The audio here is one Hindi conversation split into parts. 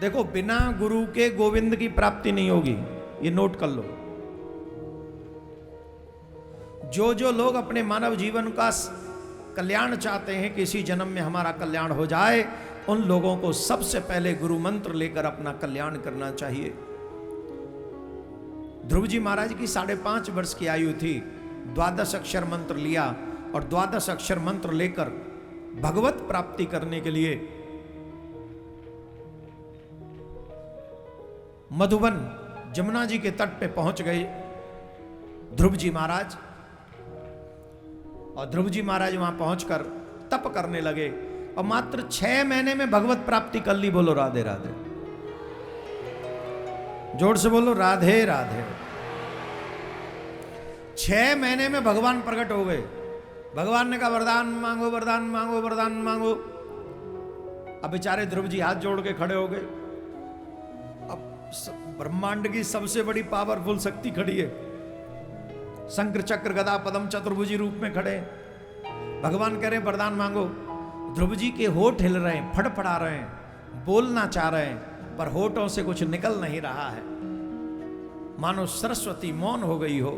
देखो, बिना गुरु के गोविंद की प्राप्ति नहीं होगी, ये नोट कर लो। जो जो लोग अपने मानव जीवन का कल्याण चाहते हैं कि इसी जन्म में हमारा कल्याण हो जाए, उन लोगों को सबसे पहले गुरु मंत्र लेकर अपना कल्याण करना चाहिए। ध्रुव जी महाराज की 5.5 वर्ष की आयु थी, 12 अक्षर मंत्र लिया और 12 अक्षर मंत्र लेकर भगवत प्राप्ति करने के लिए मधुबन जमुना जी के तट पे पहुंच गए ध्रुव जी महाराज। और ध्रुव जी महाराज वहां पहुंचकर तप करने लगे और मात्र 6 महीने में भगवत प्राप्ति कर ली। बोलो राधे राधे, जोर से बोलो राधे राधे। 6 महीने में भगवान प्रकट हो गए। भगवान ने कहा वरदान मांगो, वरदान मांगो, वरदान मांगो। अब बेचारे ध्रुव जी हाथ जोड़ के खड़े हो गए। अब ब्रह्मांड की सबसे बड़ी पावरफुल शक्ति खड़ी है, शंकर चक्र गदा पद्म चतुर्भुजी रूप में खड़े। भगवान कह रहे वरदान मांगो। ध्रुव जी के होठ हिल रहे हैं, फड़फड़ा रहे हैं, बोलना चाह रहे हैं, पर होठों से कुछ निकल नहीं रहा है, मानो सरस्वती मौन हो गई हो।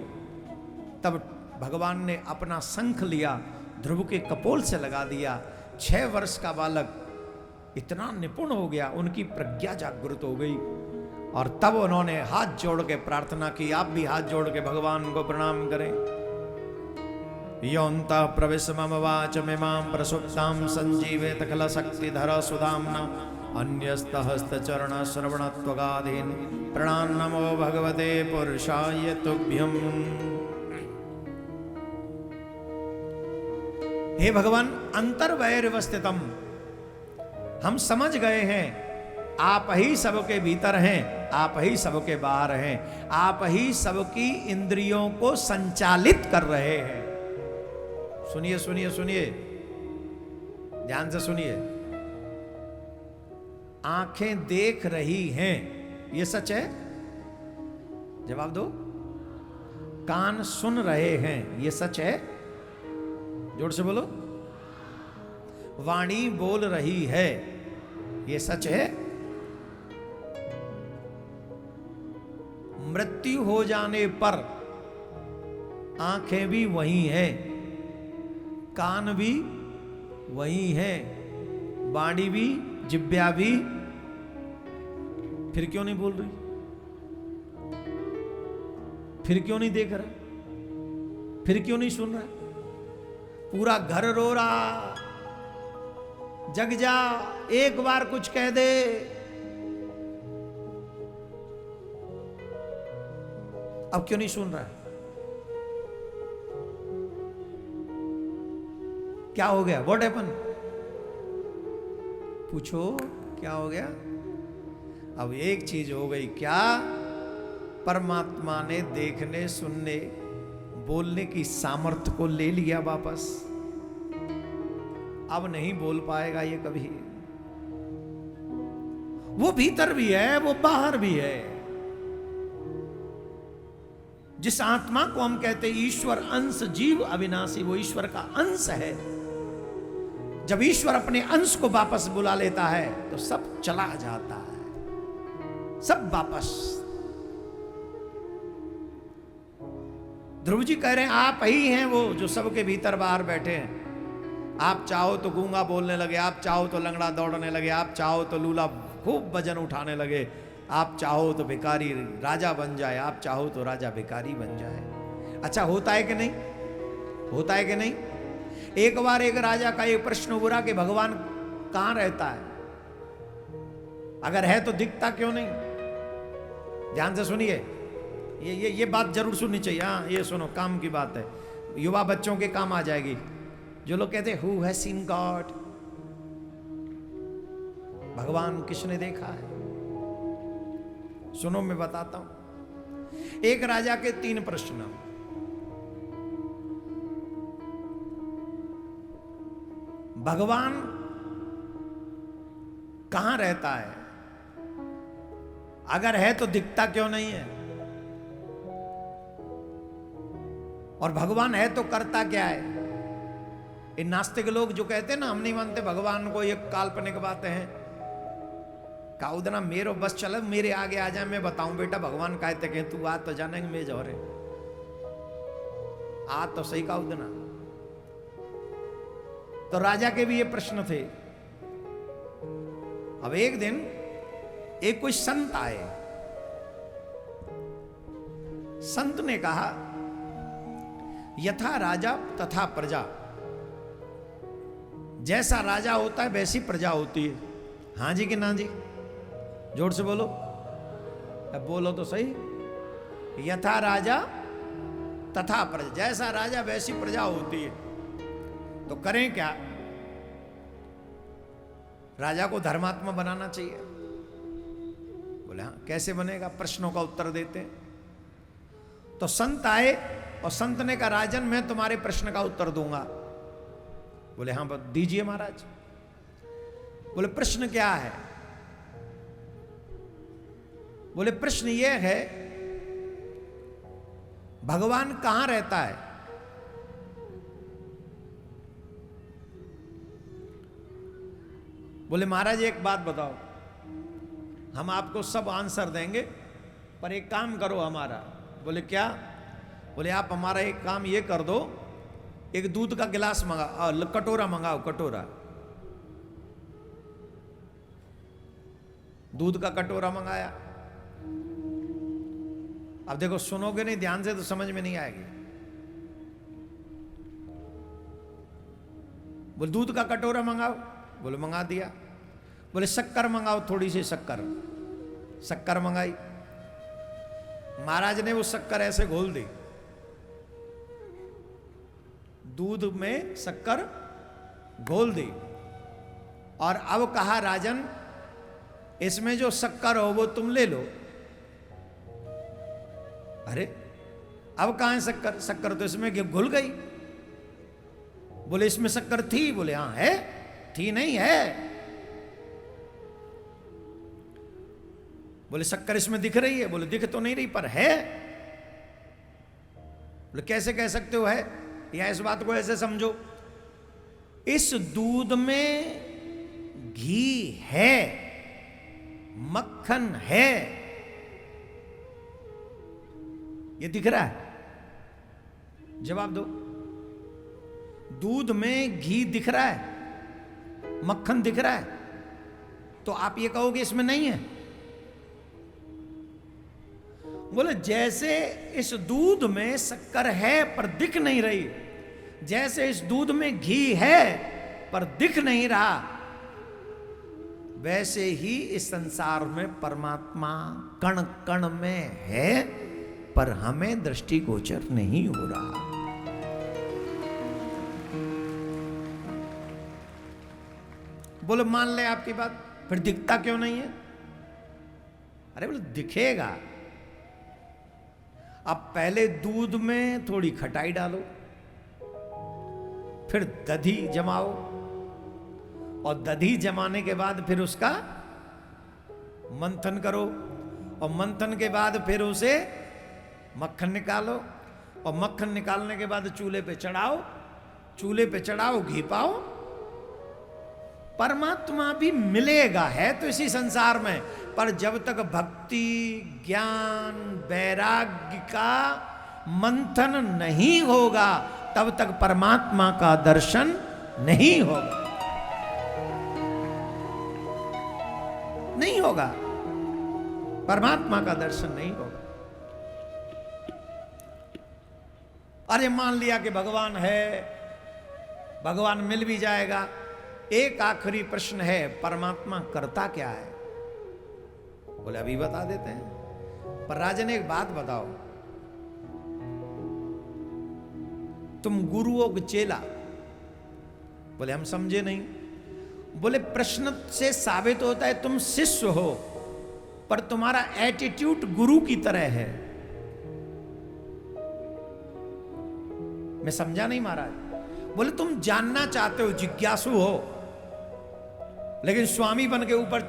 तब भगवान ने अपना शंख लिया, ध्रुव के कपोल से लगा दिया। 6 वर्ष का बालक इतना निपुण हो गया, उनकी प्रज्ञा जागृत हो गई। और तब उन्होंने हाथ जोड़ के प्रार्थना की। आप भी हाथ जोड़ के भगवान को प्रणाम करें। योऽन्तः प्रविश्य मम वाचमिमां प्रसुप्तां संजीवेत खल शक्तिधर सुधाम्ना अन्यस्तहस्तचरण श्रवणत्वगाधीन् प्रणान्नमो भगवते पुरुषाय तुभ्यम्। हे भगवान, अंतर्वैरवस्थितम्, हम समझ गए हैं आप ही सबके भीतर हैं, आप ही सबके बाहर हैं, आप ही सबकी इंद्रियों को संचालित कर रहे हैं। सुनिए सुनिए सुनिए, ध्यान से सुनिए। आंखें देख रही हैं, ये सच है? जवाब दो। कान सुन रहे हैं, ये सच है? जोर से बोलो। वाणी बोल रही है, ये सच है? मृत्यु हो जाने पर आंखें भी वही हैं, कान भी वही हैं, वाणी भी, जिह्वा भी, फिर क्यों नहीं बोल रही? फिर क्यों नहीं देख रहा? फिर क्यों नहीं सुन रहा? पूरा घर रो रहा, जग जा, एक बार कुछ कह दे। अब क्यों नहीं सुन रहा है? क्या हो गया? What happen? पूछो क्या हो गया? अब एक चीज हो गई, क्या? परमात्मा ने देखने, सुनने, बोलने की सामर्थ्य को ले लिया वापस। अब नहीं बोल पाएगा ये कभी। वो भीतर भी है, वो बाहर भी है। जिस आत्मा को हम कहते हैं ईश्वर अंश जीव अविनाशी, वो ईश्वर का अंश है। जब ईश्वर अपने अंश को वापस बुला लेता है तो सब चला जाता है, सब वापस। ध्रुव जी कह रहे हैं आप ही हैं वो जो सबके भीतर बाहर बैठे हैं। आप चाहो तो गूंगा बोलने लगे, आप चाहो तो लंगड़ा दौड़ने लगे, आप चाहो तो लूला खूब वजन उठाने लगे, आप चाहो तो भिखारी राजा बन जाए, आप चाहो तो राजा भिखारी बन जाए। अच्छा, होता है कि नहीं? होता है कि नहीं? एक बार एक राजा का एक प्रश्न उभरा कि भगवान कहां रहता है? अगर है तो दिखता क्यों नहीं? ध्यान से सुनिए, ये बात जरूर सुननी चाहिए। हाँ, ये सुनो, काम की बात है, युवा बच्चों के काम आ जाएगी। जो लोग कहते हैं हु हैज सीन गॉड, भगवान किसने देखा है? सुनो, मैं बताता हूं। एक राजा के 3 प्रश्न। भगवान कहां रहता है? अगर है तो दिखता क्यों नहीं है? और भगवान है तो करता क्या है? इन नास्तिक लोग जो कहते हैं ना हम नहीं मानते भगवान को, ये काल्पनिक बातें हैं, काउदना मेरो बस चल, मेरे आगे आ जाए, मैं बताऊं बेटा भगवान कहते कहें, तू आ तो जानेंगे मैं जौरे, आ तो सही काउदना। तो राजा के भी ये प्रश्न थे। अब एक दिन एक कोई संत आए, संत ने कहा यथा राजा तथा प्रजा, जैसा राजा होता है वैसी प्रजा होती है। हाँ जी कि ना जी? जोर से बोलो, अब बोलो तो सही। यथा राजा तथा प्रजा, जैसा राजा वैसी प्रजा होती है। तो करें क्या? राजा को धर्मात्मा बनाना चाहिए। बोले हाँ, कैसे बनेगा? प्रश्नों का उत्तर देते हैं। तो संत आए और संत ने कहा राजन मैं तुम्हारे प्रश्न का उत्तर दूंगा। बोले हाँ दीजिए महाराज। बोले प्रश्न क्या है? बोले प्रश्न यह है भगवान कहां रहता है? बोले महाराज एक बात बताओ, हम आपको सब आंसर देंगे पर एक काम करो हमारा। बोले क्या? बोले आप हमारा एक काम ये कर दो, एक दूध का गिलास मंगाओ, कटोरा मंगाओ, कटोरा, दूध का कटोरा मंगाया। अब देखो सुनोगे नहीं ध्यान से तो समझ में नहीं आएगी। बोले दूध का कटोरा मंगाओ। बोले मंगा दिया। बोले शक्कर मंगाओ, थोड़ी सी शक्कर, शक्कर मंगाई। महाराज ने वो शक्कर ऐसे घोल दी, दूध में शक्कर घोल दी, और अब कहा राजन इसमें जो शक्कर हो वो तुम ले लो। अरे अब कहां है शक्कर? शक्कर तो इसमें घुल गई। बोले इसमें शक्कर थी? बोले हाँ है। थी नहीं है। बोले शक्कर इसमें दिख रही है? बोले दिख तो नहीं रही पर है। बोले कैसे कह सकते हो है? या इस बात को ऐसे समझो, इस दूध में घी है, मक्खन है, ये दिख रहा है? जवाब दो। दूध में घी दिख रहा है, मक्खन दिख रहा है, तो आप ये कहोगे इसमें नहीं है? बोले जैसे इस दूध में शक्कर है पर दिख नहीं रही, जैसे इस दूध में घी है पर दिख नहीं रहा, वैसे ही इस संसार में परमात्मा कण कण में है पर हमें दृष्टिगोचर नहीं हो रहा। बोले मान ले आपकी बात, फिर दिखता क्यों नहीं है? अरे बोले दिखेगा। अब पहले दूध में थोड़ी खटाई डालो, फिर दधी जमाओ, और दधी जमाने के बाद फिर उसका मंथन करो, और मंथन के बाद फिर उसे मक्खन निकालो, और मक्खन निकालने के बाद चूल्हे पे चढ़ाओ, चूल्हे पे चढ़ाओ, घी पाओ। परमात्मा भी मिलेगा, है तो इसी संसार में, पर जब तक भक्ति ज्ञान वैराग्य का मंथन नहीं होगा तब तक परमात्मा का दर्शन नहीं होगा, नहीं होगा, परमात्मा का दर्शन नहीं होगा। अरे मान लिया कि भगवान है, भगवान मिल भी जाएगा। एक आखिरी प्रश्न है, परमात्मा करता क्या है? बोले अभी बता देते हैं, पर राजन एक बात बताओ, तुम गुरु हो कि चेला? बोले हम समझे नहीं। बोले प्रश्न से साबित होता है तुम शिष्य हो, पर तुम्हारा एटीट्यूड गुरु की तरह है। मैं समझा नहीं महाराज। बोले तुम जानना चाहते हो, जिज्ञासु हो, लेकिन स्वामी बन के ऊपर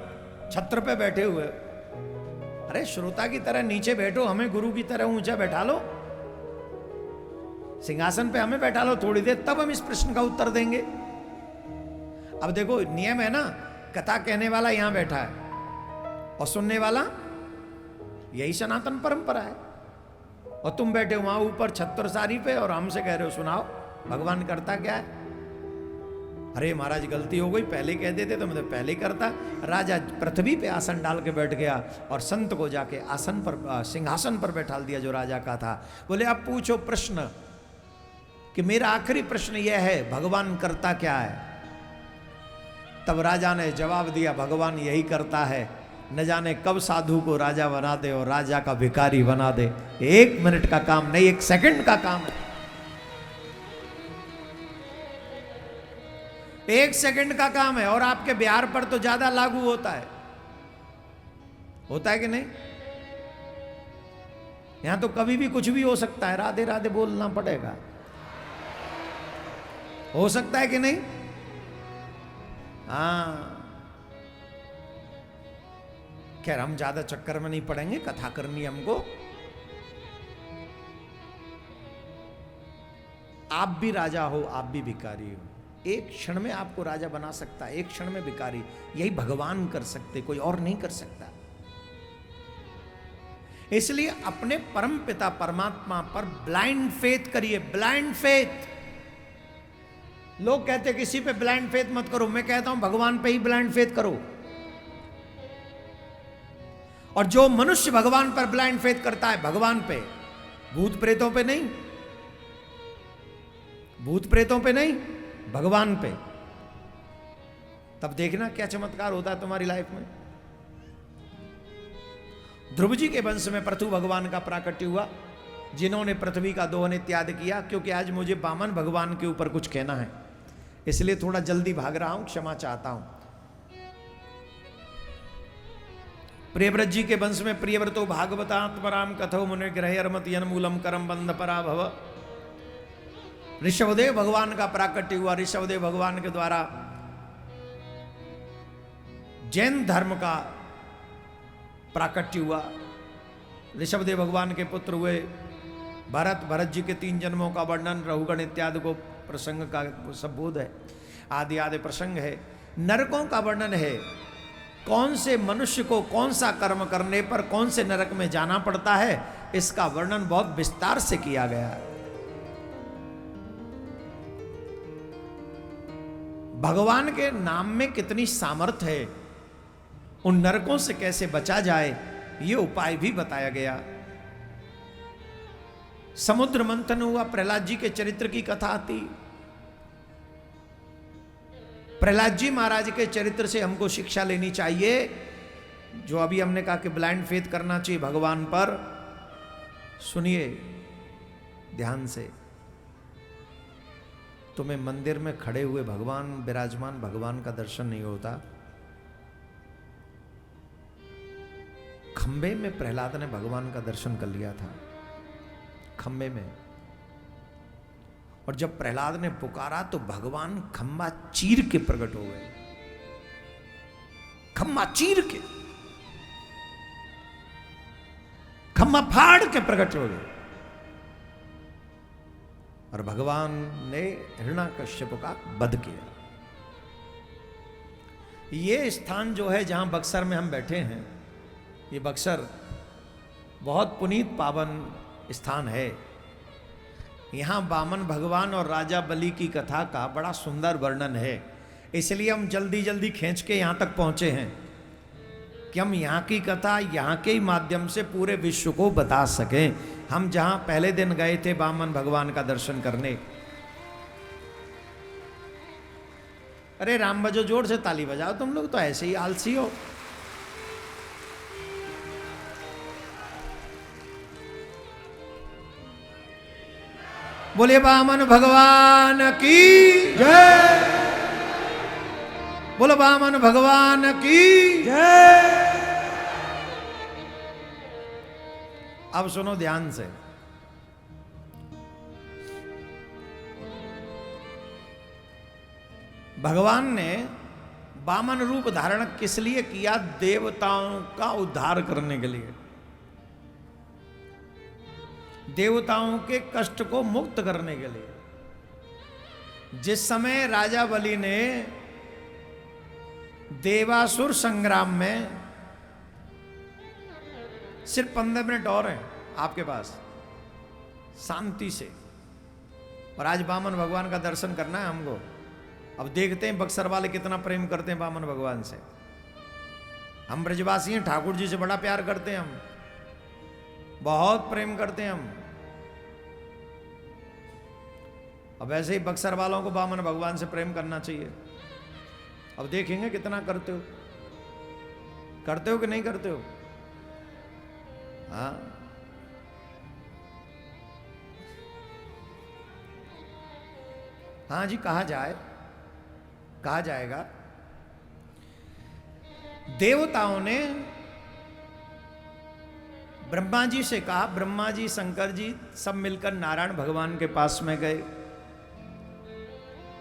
छत्र पे बैठे हुए। अरे श्रोता की तरह नीचे बैठो, हमें गुरु की तरह ऊंचा बैठा लो, सिंहासन पे हमें बैठा लो थोड़ी देर, तब हम इस प्रश्न का उत्तर देंगे। अब देखो नियम है ना, कथा कहने वाला यहां बैठा है, और सुनने वाला यही सनातन परंपरा है। और तुम बैठे हो वहां ऊपर छत्रसारी पे और हमसे कह रहे हो सुनाओ भगवान करता क्या है। अरे महाराज गलती हो गई, पहले कह देते तो मैं तो पहले ही करता। राजा पृथ्वी पे आसन डाल के बैठ गया और संत को जाके आसन पर सिंहासन पर बैठाल दिया जो राजा का था। बोले अब पूछो प्रश्न, कि मेरा आखिरी प्रश्न यह है भगवान करता क्या है। तब राजा ने जवाब दिया भगवान यही करता है, न जाने कब साधु को राजा बना दे और राजा का भिखारी बना दे। 1 मिनट का काम नहीं, 1 सेकंड का काम है। 1 सेकंड का काम है। और आपके बिहार पर तो ज्यादा लागू होता है कि नहीं। यहां तो कभी भी कुछ भी हो सकता है, राधे राधे बोलना पड़ेगा। हो सकता है कि नहीं। हाँ खैर हम ज्यादा चक्कर में नहीं पड़ेंगे, कथा करनी हमको। आप भी राजा हो, आप भी भिखारी हो। एक क्षण में आपको राजा बना सकता है, एक क्षण में भिखारी। यही भगवान कर सकते, कोई और नहीं कर सकता। इसलिए अपने परम पिता परमात्मा पर ब्लाइंड फेथ करिए, ब्लाइंड फेथ। लोग कहते किसी पे ब्लाइंड फेथ मत करो, मैं कहता हूं भगवान पे ही ब्लाइंड फेथ करो। और जो मनुष्य भगवान पर ब्लाइंड फेथ करता है, भगवान पे, भूत प्रेतों पे नहीं, भूत प्रेतों पे नहीं, भगवान पे, तब देखना क्या चमत्कार होता है तुम्हारी लाइफ में। ध्रुव जी के वंश में पृथु भगवान का प्राकट्य हुआ, जिन्होंने पृथ्वी का दोहन इत्यादि किया। क्योंकि आज मुझे वामन भगवान के ऊपर कुछ कहना है, इसलिए थोड़ा जल्दी भाग रहा हूं, क्षमा चाहता हूं। प्रियव्रत जी के वंश में प्रियव्रतो भागवतात्मराम कथो मुनि ग्रह अर्मत मूलम करम बंध पराभव। ऋषभदेव भगवान का प्राकट्य हुआ। ऋषभदेव भगवान के द्वारा जैन धर्म का प्राकट्य हुआ। ऋषभदेव भगवान के पुत्र हुए भरत। भरत जी के 3 जन्मों का वर्णन, रहुगण इत्यादि को प्रसंग का सब बोध है, आदि आदि प्रसंग है। नरकों का वर्णन है, कौन से मनुष्य को कौन सा कर्म करने पर कौन से नरक में जाना पड़ता है, इसका वर्णन बहुत विस्तार से किया गया है। भगवान के नाम में कितनी सामर्थ्य है, उन नरकों से कैसे बचा जाए ये उपाय भी बताया गया। समुद्र मंथन हुआ, प्रहलाद जी के चरित्र की कथा आती। प्रहलाद जी महाराज के चरित्र से हमको शिक्षा लेनी चाहिए। जो अभी हमने कहा कि ब्लाइंड फेथ करना चाहिए भगवान पर, सुनिए ध्यान से। तुम्हें मंदिर में खड़े हुए भगवान, विराजमान भगवान का दर्शन नहीं होता। खंबे में प्रहलाद ने भगवान का दर्शन कर लिया था, खंबे में। और जब प्रहलाद ने पुकारा तो भगवान खंबा चीर के प्रकट हो गए, खंबा चीर के, खंबा फाड़ के प्रकट हो गए। और भगवान ने हिरण्याकश्यप का वध किया। ये स्थान जो है जहां बक्सर में हम बैठे हैं, ये बक्सर बहुत पुनीत पावन स्थान है। यहाँ वामन भगवान और राजा बलि की कथा का बड़ा सुंदर वर्णन है। इसलिए हम जल्दी जल्दी खींच के यहाँ तक पहुँचे हैं कि हम यहाँ की कथा यहाँ के ही माध्यम से पूरे विश्व को बता सकें। हम जहाँ पहले दिन गए थे वामन भगवान का दर्शन करने, अरे राम बजो, जोर से ताली बजाओ, तुम लोग तो ऐसे ही आलसी हो। बोले वामन भगवान की जय, बोलो वामन भगवान की जय। अब सुनो ध्यान से। भगवान ने वामन रूप धारण किस लिए किया? देवताओं का उद्धार करने के लिए, देवताओं के कष्ट को मुक्त करने के लिए। जिस समय राजा बलि ने देवासुर संग्राम में सिर्फ 15 मिनट और हैं आपके पास शांति से। और आज वामन भगवान का दर्शन करना है हमको। अब देखते हैं बक्सर वाले कितना प्रेम करते हैं वामन भगवान से। हम ब्रजवासी हैं, ठाकुर जी से बड़ा प्यार करते हैं, हम बहुत प्रेम करते हैं हम। अब ऐसे ही बक्सर वालों को वामन भगवान से प्रेम करना चाहिए। अब देखेंगे कितना करते हो कि नहीं करते हो। हाँ, हाँ जी, कहा जाएगा। देवताओं ने ब्रह्मा जी से कहा, ब्रह्मा जी शंकर जी सब मिलकर नारायण भगवान के पास में गए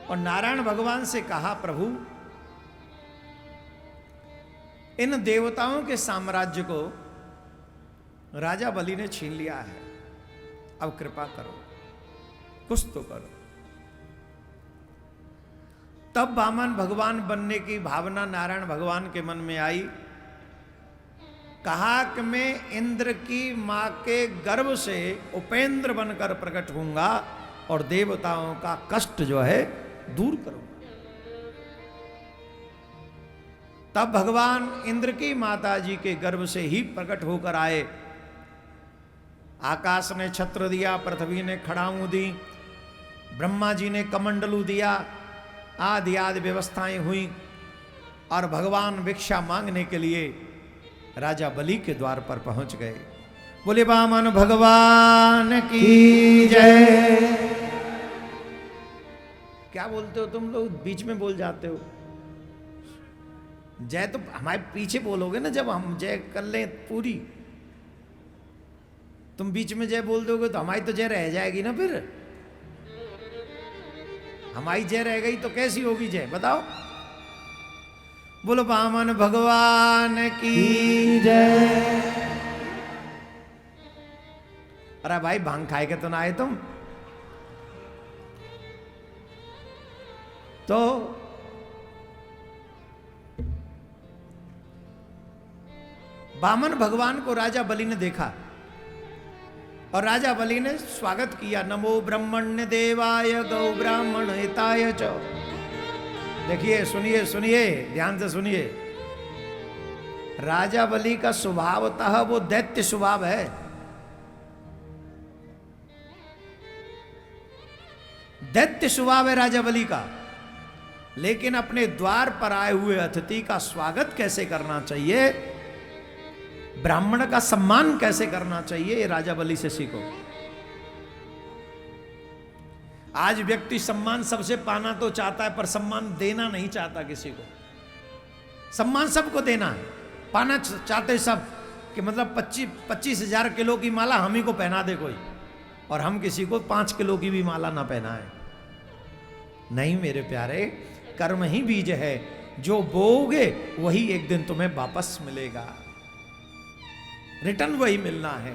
और नारायण भगवान से कहा, प्रभु इन देवताओं के साम्राज्य को राजा बलि ने छीन लिया है, अब कृपा करो, कुछ तो करो। तब वामन भगवान बनने की भावना नारायण भगवान के मन में आई। कहा कि मैं इंद्र की मां के गर्भ से उपेंद्र बनकर प्रकट होऊंगा और देवताओं का कष्ट जो है दूर करूंगा। तब भगवान इंद्र की माता जी के गर्भ से ही प्रकट होकर आए। आकाश ने छत्र दिया, पृथ्वी ने खड़ाऊं दी, ब्रह्मा जी ने कमंडलू दिया, आदि आदि व्यवस्थाएं हुई और भगवान भिक्षा मांगने के लिए राजा बलि के द्वार पर पहुंच गए। बोले वामन भगवान की जय। क्या बोलते हो तुम लोग, बीच में बोल जाते हो। जय तो हमारे पीछे बोलोगे ना, जब हम जय कर लें पूरी। तुम बीच में जय बोल दोगे तो हमारी तो जय रह जाएगी ना। फिर हमारी जय रह गई तो कैसी होगी जय, बताओ। बोलो वामन भगवान की जय। अरे भाई भांग खाए के तो ना आए तुम तो। वामन भगवान को राजा बलि ने देखा और राजा बलि ने स्वागत किया। नमो ब्रह्मण्य देवाय गौ ब्राह्मण हिताय च। देखिए, सुनिए सुनिए, ध्यान से सुनिए। राजा बलि का स्वभावतः वो दैत्य स्वभाव है। दैत्य स्वभाव है राजा बलि का, लेकिन अपने द्वार पर आए हुए अतिथि का स्वागत कैसे करना चाहिए, ब्राह्मण का सम्मान कैसे करना चाहिए, ये राजा बलि से सीखो। आज व्यक्ति सम्मान सबसे पाना तो चाहता है, पर सम्मान देना नहीं चाहता किसी को। सम्मान सबको देना है, पाना चाहते सब कि मतलब 25,000 किलो की माला हम ही को पहना दे कोई, और हम किसी को 5 किलो की भी माला ना पहनाए। नहीं मेरे प्यारे, कर्म ही बीज है, जो बोओगे वही एक दिन तुम्हें वापस मिलेगा, रिटर्न वही मिलना है।